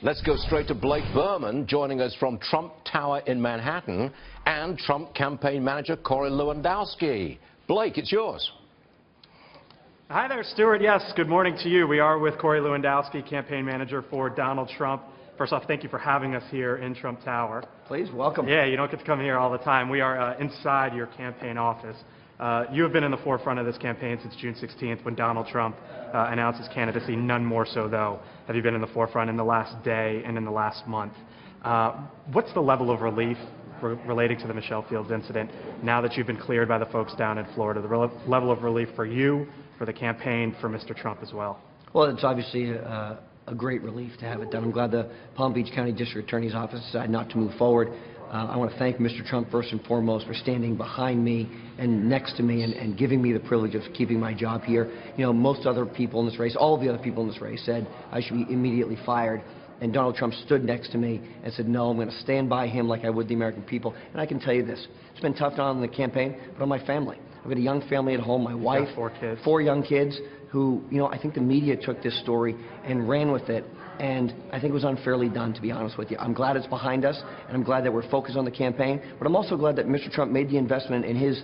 Let's go straight to Blake Berman, joining us from Trump Tower in Manhattan, and Trump campaign manager Corey Lewandowski. Blake, it's yours. Hi there, Stuart. Yes, good morning to you. We are with Corey Lewandowski, campaign manager for Donald Trump. First off, thank you for having us here in Trump Tower. Please, welcome. Yeah, you don't get to come here all the time. We are inside your campaign office. You have been in the forefront of this campaign since June 16th when Donald Trump announced his candidacy. None more so, though, have you been in the forefront in the last day and in the last month. What's the level of relief relating to the Michelle Fields incident now that you've been cleared by the folks down in Florida? The level of relief for you, for the campaign, for Mr. Trump as well? Well, it's obviously a great relief to have it done. I'm glad the Palm Beach County District Attorney's Office decided not to move forward. I want to thank Mr. Trump first and foremost for standing behind me and next to me and giving me the privilege of keeping my job here. You know, most other people in this race, all of the other people in this race said I should be immediately fired. And Donald Trump stood next to me and said, no, I'm going to stand by him like I would the American people. And I can tell you this, it's been tough not on the campaign, but on my family. I've got a young family at home, my wife, four young kids who, you know, I think the media took this story and ran with it. And I think it was unfairly done, to be honest with you. I'm glad it's behind us, and I'm glad that we're focused on the campaign. But I'm also glad that Mr. Trump made the investment in his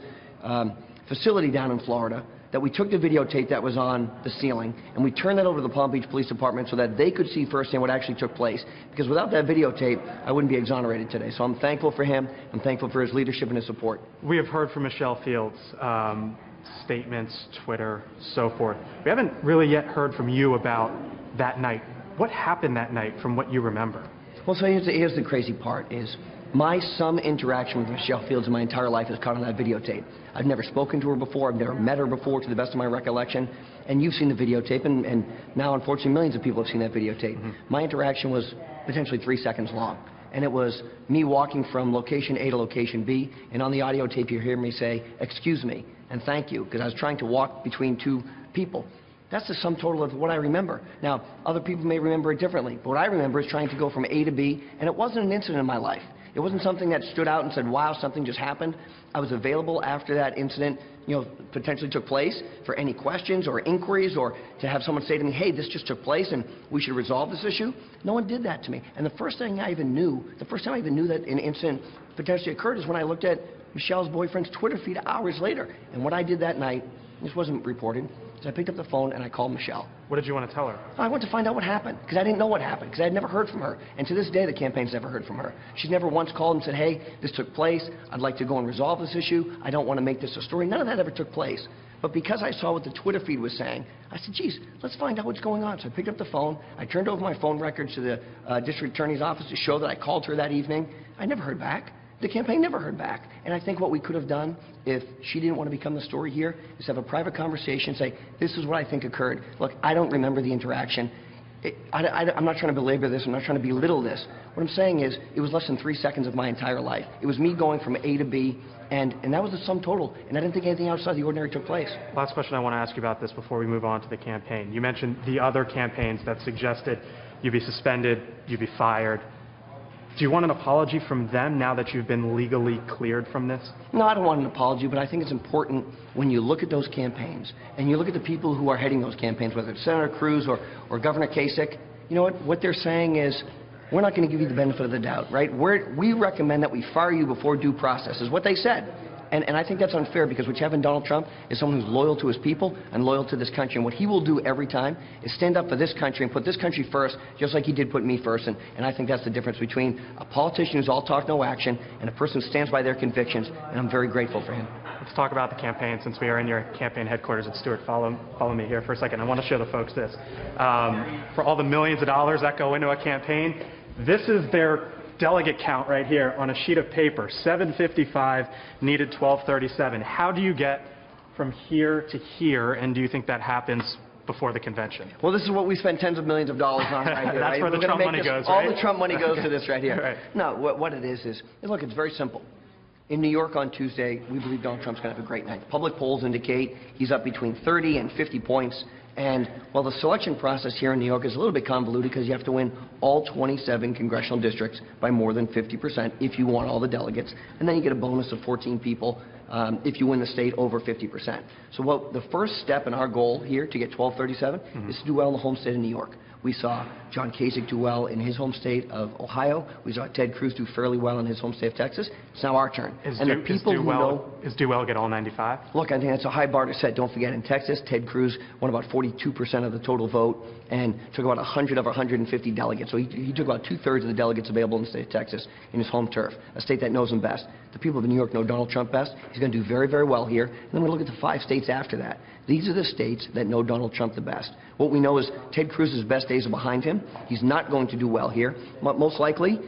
facility down in Florida, that we took the videotape that was on the ceiling, and we turned that over to the Palm Beach Police Department so that they could see firsthand what actually took place. Because without that videotape, I wouldn't be exonerated today. So I'm thankful for him. I'm thankful for his leadership and his support. We have heard from Michelle Fields, statements, Twitter, so forth. We haven't really yet heard from you about that night. What happened that night from what you remember? Well, so here's the crazy part is some interaction with Michelle Fields in my entire life is caught on that videotape. I've never spoken to her before. I've never met her before, to the best of my recollection. And you've seen the videotape, and now, unfortunately, millions of people have seen that videotape. Mm-hmm. My interaction was potentially 3 seconds long. And it was me walking from location A to location B, and on the audio tape you hear me say, excuse me, and thank you, because I was trying to walk between two people. That's the sum total of what I remember. Now, other people may remember it differently, but what I remember is trying to go from A to B, and it wasn't an incident in my life. It wasn't something that stood out and said, wow, something just happened. I was available after that incident, you know, potentially took place for any questions or inquiries, or to have someone say to me, hey, this just took place and we should resolve this issue. No one did that to me. And the first time I even knew that an incident potentially occurred is when I looked at Michelle's boyfriend's Twitter feed hours later. And what I did that night, this wasn't reported, so I picked up the phone and I called Michelle. What did you want to tell her? I wanted to find out what happened, because I didn't know what happened, because I had never heard from her. And to this day, the campaign's never heard from her. She's never once called and said, hey, this took place. I'd like to go and resolve this issue. I don't want to make this a story. None of that ever took place. But because I saw what the Twitter feed was saying, I said, geez, let's find out what's going on. So I picked up the phone. I turned over my phone records to the district attorney's office to show that I called her that evening. I never heard back. The campaign never heard back. And I think what we could have done, if she didn't want to become the story here, is have a private conversation, say, this is what I think occurred. Look, I don't remember the interaction. I'm not trying to belabor this. I'm not trying to belittle this. What I'm saying is, it was less than 3 seconds of my entire life. It was me going from A to B, and that was the sum total. And I didn't think anything outside the ordinary took place. Last question I want to ask you about this before we move on to the campaign. You mentioned the other campaigns that suggested you'd be suspended, you'd be fired. Do you want an apology from them now that you've been legally cleared from this? No, I don't want an apology, but I think it's important when you look at those campaigns and you look at the people who are heading those campaigns, whether it's Senator Cruz or Governor Kasich, you know what they're saying is, we're not going to give you the benefit of the doubt, right? We recommend that we fire you before due process, is what they said. And I think that's unfair, because what you have in Donald Trump is someone who's loyal to his people and loyal to this country. And what he will do every time is stand up for this country and put this country first, just like he did put me first. And I think that's the difference between a politician who's all talk, no action, and a person who stands by their convictions. And I'm very grateful for him. Let's talk about the campaign, since we are in your campaign headquarters at Stuart. Follow me here for a second. I want to show the folks this. For all the millions of dollars that go into a campaign, this is their delegate count right here on a sheet of paper. 755, needed 1237. How do you get from here to here, and do you think that happens before the convention? Well, this is what we spend tens of millions of dollars on right here. That's where the Trump money goes, right? All the Trump money goes to this right here. Right. No, what it is, look, it's very simple. In New York on Tuesday, we believe Donald Trump's going to have a great night. Public polls indicate he's up between 30 and 50 points. And while the selection process here in New York is a little bit convoluted, because you have to win all 27 congressional districts by more than 50% if you want all the delegates, and then you get a bonus of 14 people if you win the state over 50%. So the first step in our goal here to get 1237 is to do well in the home state of New York. We saw John Kasich do well in his home state of Ohio. We saw Ted Cruz do fairly well in his home state of Texas. It's now our turn. Is Duell get all 95? Look, I think that's a high bar to set. Don't forget, in Texas, Ted Cruz won about 42% of the total vote and took about 100 of 150 delegates. So he took about 2/3 of the delegates available in the state of Texas in his home turf, a state that knows him best. The people of New York know Donald Trump best. He's going to do very, very well here. And then we look at the 5 states after that. These are the states that know Donald Trump the best. What we know is Ted Cruz's best days are behind him. He's not going to do well here. Most likely,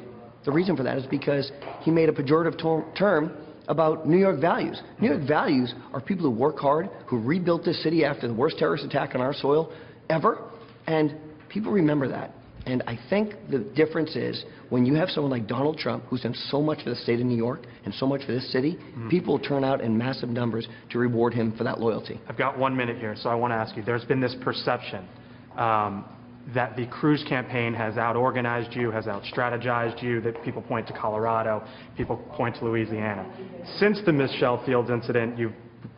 the reason for that is because he made a pejorative term about New York values. New York values are people who work hard, who rebuilt this city after the worst terrorist attack on our soil ever, and people remember that. And I think the difference is when you have someone like Donald Trump, who's done so much for the state of New York and so much for this city, people turn out in massive numbers to reward him for that loyalty. I've got 1 minute here, so I want to ask you, there's been this perception that the Cruz campaign has out-organized you, has out-strategized you, that people point to Colorado, people point to Louisiana. Since the Michelle Fields incident, you've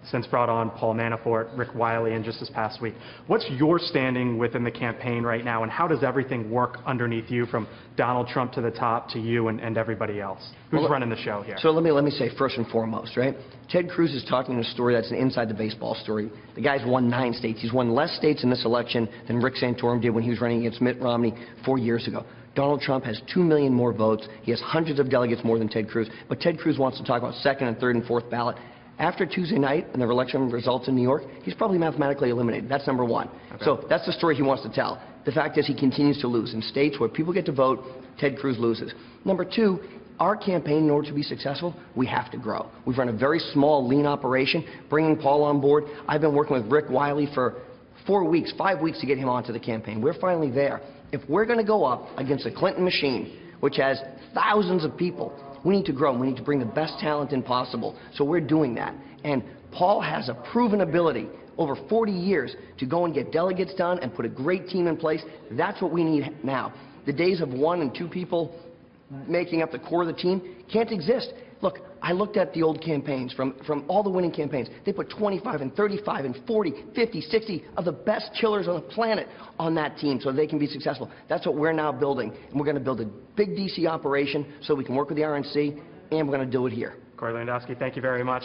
since brought on Paul Manafort, Rick Wiley, and just this past week. What's your standing within the campaign right now, and how does everything work underneath you from Donald Trump to the top to you and everybody else? Who's running the show here? So let me say first and foremost, right? Ted Cruz is talking a story that's an inside the baseball story. The guy's won 9 states. He's won less states in this election than Rick Santorum did when he was running against Mitt Romney 4 years ago. Donald Trump has 2 million more votes. He has hundreds of delegates more than Ted Cruz. But Ted Cruz wants to talk about second and third and fourth ballot. After Tuesday night and the election results in New York, he's probably mathematically eliminated. That's number one. Okay. So that's the story he wants to tell. The fact is he continues to lose. In states where people get to vote, Ted Cruz loses. Number two, our campaign, in order to be successful, we have to grow. We've run a very small, lean operation, bringing Paul on board. I've been working with Rick Wiley for 4 weeks, 5 weeks to get him onto the campaign. We're finally there. If we're going to go up against the Clinton machine, which has thousands of people, we need to grow. We need to bring the best talent in possible. So we're doing that. And Paul has a proven ability over 40 years to go and get delegates done and put a great team in place. That's what we need now. The days of 1 and 2 people making up the core of the team can't exist. Look, I looked at the old campaigns from all the winning campaigns. They put 25 and 35 and 40, 50, 60 of the best killers on the planet on that team so they can be successful. That's what we're now building. And we're going to build a big D.C. operation so we can work with the RNC, and we're going to do it here. Corey Lewandowski, thank you very much.